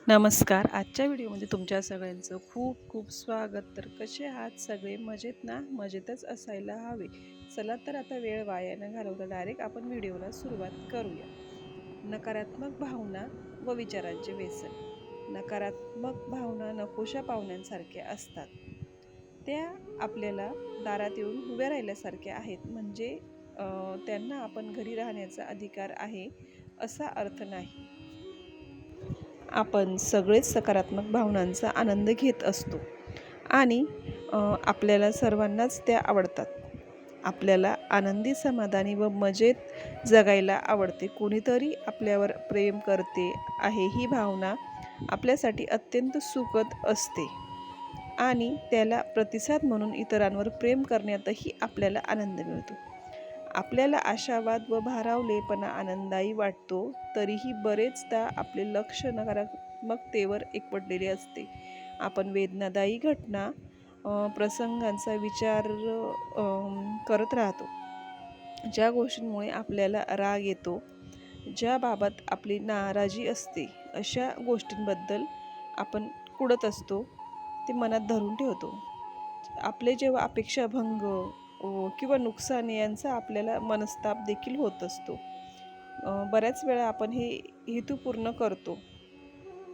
नमस्कार. आजच्या व्हिडिओमध्ये तुमच्या सगळ्यांचं खूप खूप स्वागत. तर कसे आहात सगळे? मजेत ना? मजेतच असायला हवे. चला तर आता वेळ वाया न घालवता डायरेक्ट आपण व्हिडिओला सुरुवात करूया. नकारात्मक भावना व विचारांचे व्यसन. नकारात्मक भावना नकोशा पाहुण्यांसारख्या असतात. त्या आपल्याला दारात येऊन उभ्या राहिल्यासारख्या आहेत. म्हणजे त्यांना आपण घरी राहण्याचा अधिकार आहे असा अर्थ नाही. आपण सगळेच सकारात्मक भावनांचा आनंद घेत असतो आणि आपल्याला सर्वांनाच त्या आवडतात. आपल्याला आनंदी, समाधानी व मजेत जगायला आवडते. कोणीतरी आपल्यावर प्रेम करते आहे ही भावना आपल्यासाठी अत्यंत सुखद असते आणि त्याला प्रतिसाद म्हणून इतरांवर प्रेम करण्यातही आपल्याला आनंद मिळतो. आपल्याला आशावाद व भारावलेपणा आनंददायी वाटतो, तरीही बरेचदा आपले लक्ष नकारात्मकतेवर एकवटलेले असते. आपण वेदनादायी घटना, प्रसंगांचा विचार करत राहतो. ज्या गोष्टींमुळे आपल्याला राग येतो, ज्याबाबत आपली नाराजी असते, अशा गोष्टींबद्दल आपण कुढत असतो, ते मनात धरून ठेवतो. आपले जेव्हा अपेक्षाभंग किंवा नुकसान यांचा आपल्याला मनस्ताप देखील होत असतो. बऱ्याच वेळा आपण हे हेतू पूर्ण करतो,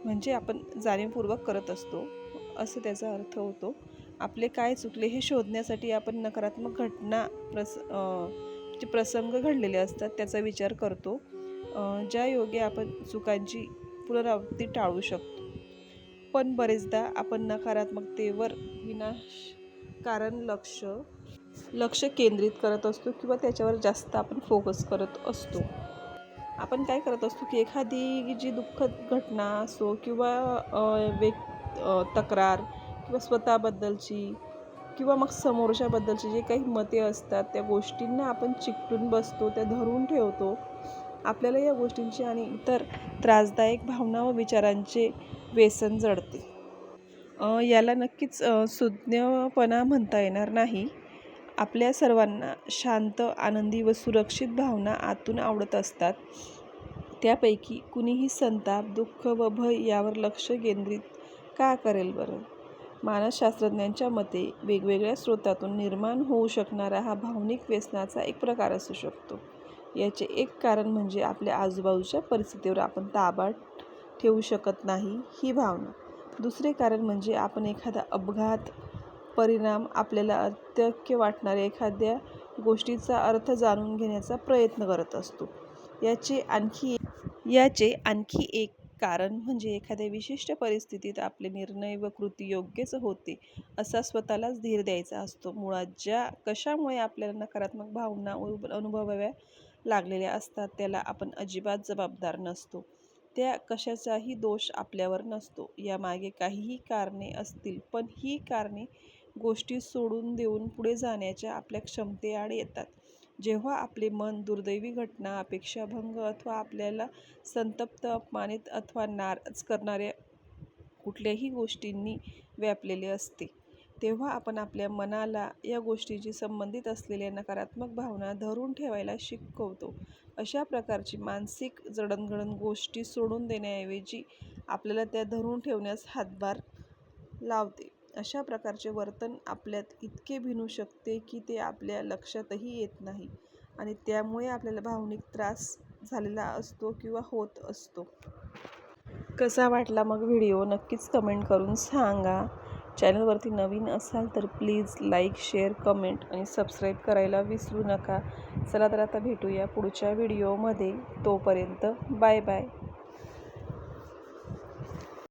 म्हणजे आपण जाणीवपूर्वक करत असतो असं त्याचा अर्थ होतो. आपले काय चुकले हे शोधण्यासाठी आपण नकारात्मक घटना जे प्रसंग घडलेले असतात त्याचा विचार करतो, ज्या योगे आपण चुकांची पुनरावृत्ती टाळू शकतो. पण बरेचदा आपण नकारात्मकतेवर विनाकारण लक्ष केंद्रित करत असतो किंवा त्याच्यावर जास्त आपण फोकस करत असतो. आपण काय करत असतो की एखादी जी दुःखद घटना असो किंवा तक्रार किंवा स्वतःबद्दलची किंवा मग समोरच्याबद्दलची जे काही मते असतात त्या गोष्टींना आपण चिकटून बसतो, त्या धरून ठेवतो. आपल्याला या गोष्टींची आणि इतर त्रासदायक भावना व विचारांचे व्यसन जडते. याला नक्कीच सुज्ञपणा म्हणता येणार नाही. आपल्या सर्वांना शांत, आनंदी व सुरक्षित भावना आतून आवडत असतात. त्यापैकी कुणीही संताप, दुःख व भय यावर लक्ष केंद्रित का करेल बरं? मानसशास्त्रज्ञांच्या मते वेगवेगळ्या स्रोतातून निर्माण होऊ शकणारा हा भावनिक व्यसनाचा एक प्रकार असू शकतो. याचे एक कारण म्हणजे आपल्या आजूबाजूच्या परिस्थितीवर आपण ताबा ठेवू शकत नाही ही भावना. दुसरे कारण म्हणजे आपण एखादा अपघात, परिणाम, आपल्याला अत्यक्य वाटणाऱ्या एखाद्या गोष्टीचा अर्थ जाणून घेण्याचा प्रयत्न करत असतो. याचे आणखी एक कारण म्हणजे एखाद्या विशिष्ट परिस्थितीत आपले निर्णय व कृती योग्यच होते असा स्वतःलाच धीर द्यायचा असतो. मुळात कशामुळे आपल्याला नकारात्मक भावना अनुभवाव्या लागलेल्या असतात त्याला आपण अजिबात जबाबदार नसतो. त्या कशाचाही दोष आपल्यावर नसतो. यामागे काहीही कारणे असतील, पण ही कारणे गोष्टी सोडून देऊन पुढे जाण्याच्या आपल्या क्षमतेआड येतात. जेव्हा आपले मन दुर्दैवी घटना, अपेक्षाभंग अथवा आपल्याला संतप्त, अपमानित अथवा नाराज करणाऱ्या कुठल्याही गोष्टींनी व्यापलेले असते, तेव्हा आपण आपल्या मनाला या गोष्टीशी संबंधित असलेल्या नकारात्मक भावना धरून ठेवायला शिकवतो. अशा प्रकारची मानसिक जडणघडण गोष्टी सोडून देण्याऐवजी आपल्याला त्या धरून ठेवण्यास हातभार लावते. अशा प्रकारचे वर्तन आपल्यात इतके भिनू शकते की ते आपल्या लक्षातही येत नाही आणि त्यामुळे आपल्याला भावनिक त्रास झालेला असतो किंवा होत असतो. कसा वाटला मग व्हिडिओ? नक्कीच कमेंट करून सांगा. चॅनलवरती नवीन असाल तर प्लीज लाईक, शेअर, कमेंट आणि सबस्क्राईब करायला विसरू नका. चला तर आता भेटूया पुढच्या व्हिडिओमध्ये. तोपर्यंत बाय बाय.